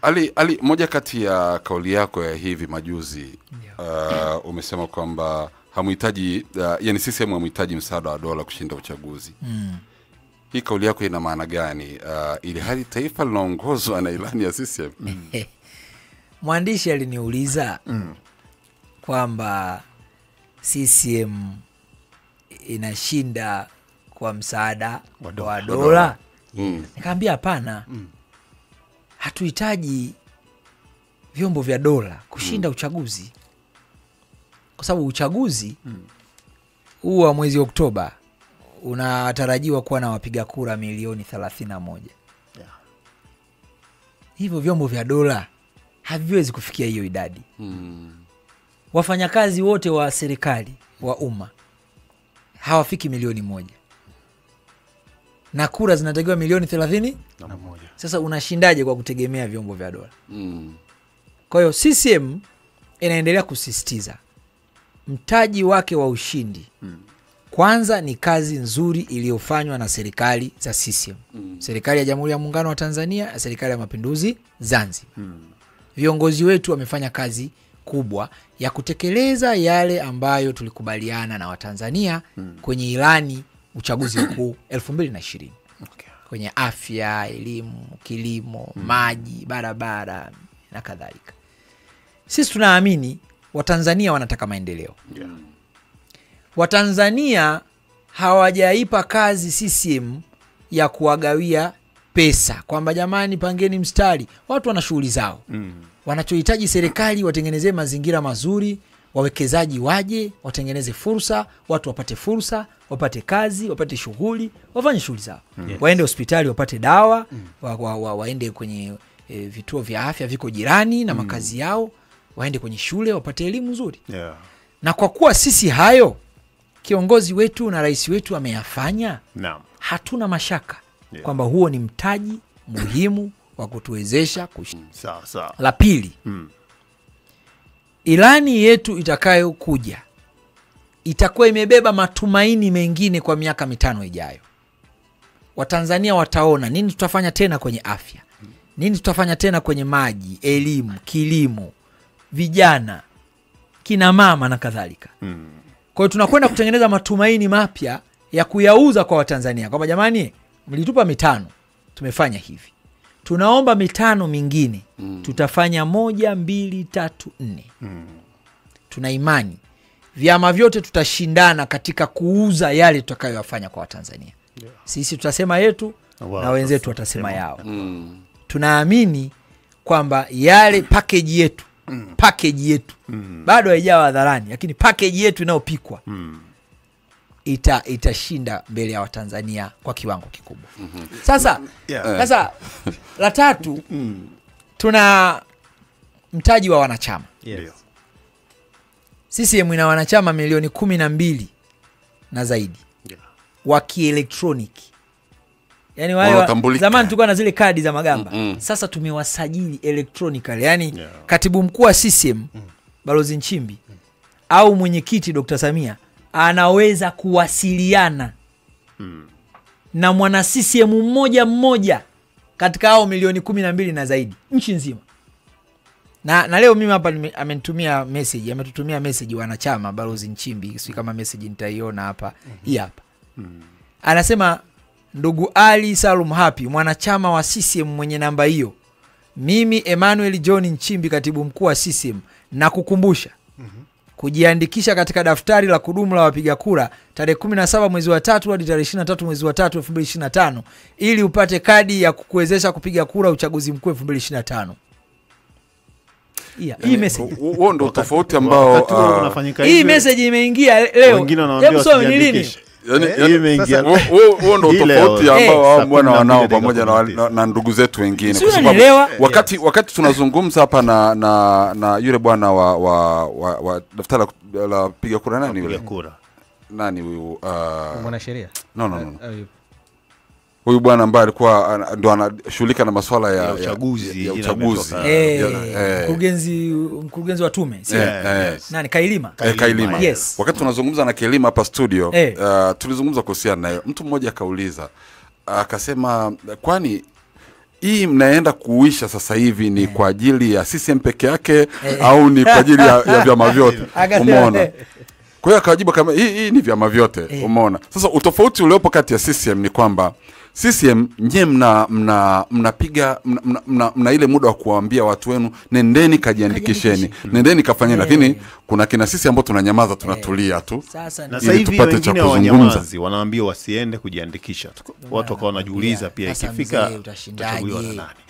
Ali, moja kati ya kauli yako ya hivi majuzi umesema kwamba hamuhitaji yani CCM hamuhitaji msaada wa dola kushinda uchaguzi. Hii kauli yako ina maana gani? Ili hali taifa linaongozwa na ilani ya CCM. Mwandishi aliniuliza kwamba CCM inashinda kwa msaada wa dola. Nikamwambia hapana. Hatuhitaji vyombo vya dola kushinda uchaguzi. Kwa sababu uchaguzi huu wa mwezi Oktoba unatarajiwa kuwa na wapiga kura milioni 31. Hivyo vyombo vya dola haviwezi kufikia hiyo idadi. Wafanyakazi wote wa serikali wa umma hawafiki milioni 1. Na kura zinatakiwa milioni 31. Sasa unashindaje kwa kutegemea vyombo vya dola? Kwa hiyo CCM inaendelea kusisitiza mtaji wake wa ushindi kwanza ni kazi nzuri iliyofanywa na serikali za CCM. Serikali ya Jamhuri ya Muungano wa Tanzania na serikali ya Mapinduzi Zanzibar. Viongozi wetu wamefanya kazi kubwa ya kutekeleza yale ambayo tulikubaliana na Watanzania kwenye ilani uchaguzi mkuu 2020. Kwenye afya, elimu, kilimo, maji, barabara na kadhalika. Sisi tunaamini Watanzania wanataka maendeleo. Watanzania hawajaipa kazi CCM ya kuwagawia pesa kwamba jamani pangeni mstari. Watu wana shughuli zao. Wanachohitaji serikali watengenezee mazingira mazuri, wawekezaji waje, watengeneze fursa, watu wapate fursa, wapate kazi, wapate shughuli, wafanye shughuli zao. Waende hospitali wapate dawa, waende kwenye vituo vya afya viko jirani na makazi yao, waende kwenye shule wapate elimu nzuri. Na kwa kuwa sisi hayo kiongozi wetu na rais wetu ameyafanya, hatuna mashaka kwamba huo ni mtaji muhimu wa kutuwezesha kushinda. La pili, ilani yetu itakayo kuja itakuwa imebeba matumaini mengine kwa miaka 5 ijayo. Watanzania wataona nini tutafanya tena kwenye afya, nini tutafanya tena kwenye maji, elimu, kilimo, vijana, kina mama na kadhalika. Kwa hiyo tunakwenda kutengeneza matumaini mapya ya kuyauza kwa Watanzania. Kwamba jamani mlitupa 5, tumefanya hivi. Tunaomba 5 mingine, tutafanya 1, 2, 3, 4. Tuna imani vyama vyote tutashindana katika kuuza yale tutakayofanya kwa Watanzania. Sisi tutasema yetu na wenzetu watasema yao. Tunaamini kwamba yale package yetu bado haijawa hadharani, lakini package yetu inayopikwa itashinda mbele ya Watanzania kwa kiwango kikubwa. Sasa la tatu, tuna mtaji wa wanachama. CCM ina wanachama milioni 12 na zaidi wa kielektroniki. Yani wale zamani tulikuwa na zile kadi za magamba. Sasa tumewasajili electronically. Yani katibu mkuu wa CCM Balozi Nchimbi au mwenyekiti Dr. Samia anaweza kuwasiliana na mwana CCM mmoja katika hao milioni 12 na zaidi nchi nzima. Na leo mimi hapa amenitumia message, ametutumia message wanachama Balozi Nchimbi, sio kama message nitaiona hapa. Hii hapa. Anasema ndugu Ali Salum Happy, mwanachama wa CCM mwenye namba hiyo. Mimi Emmanuel John Nchimbi, katibu mkuu wa CCM, na kukumbusha kujiandikisha katika daftari la kudumu la wapiga kura tarehe 17 mwezi wa 3 hadi tarehe 23 mwezi wa 3 2025 ili upate kadi ya kukuwezesha kupiga kura uchaguzi mkuu 2025. Hii message. Huo ndio tofauti ambao hii message imeingia leo. Hebu soma ni lini? Huo ndio tofauti ambao bwana wanao pamoja na ndugu zetu wengine, kwa sababu wakati tunazungumza hapa na yule bwana wa daftari la piga kura, nani yule kura, nani huyu mwanasheria? No. Huyu bwana ambaye alikuwa ndo anashughulika na masuala ya uchaguzi. Mkurugenzi wa tume. Nani? Kailima. Yes. Wakati tunazungumza na Kailima hapa studio, tulizungumza kuhusiana nayo. Mtu mmoja akauliza, akasema kwani hii mnaenda kuisha sasa hivi ni kwa ajili ya CCM peke yake au ni kwa ajili ya vyama vyote? Umeona? Kwa hiyo akajibu kama hii ni vyama vyote. Umeona? Sasa utofauti uliopo kati ya CCM ni kwamba CCM nye mnapiga mna ile muda wa kuambia watu wenu nendeni kajiandikisheni, nendeni kafanyeni, lakini kuna kina sisi ambao tunanyamaza, tunatulia tu. Na sasa hivi wengine wanaambia wasiende kujiandikisha. Watu wakawa wanajiuliza pia ikifika utachaguliwa na nani.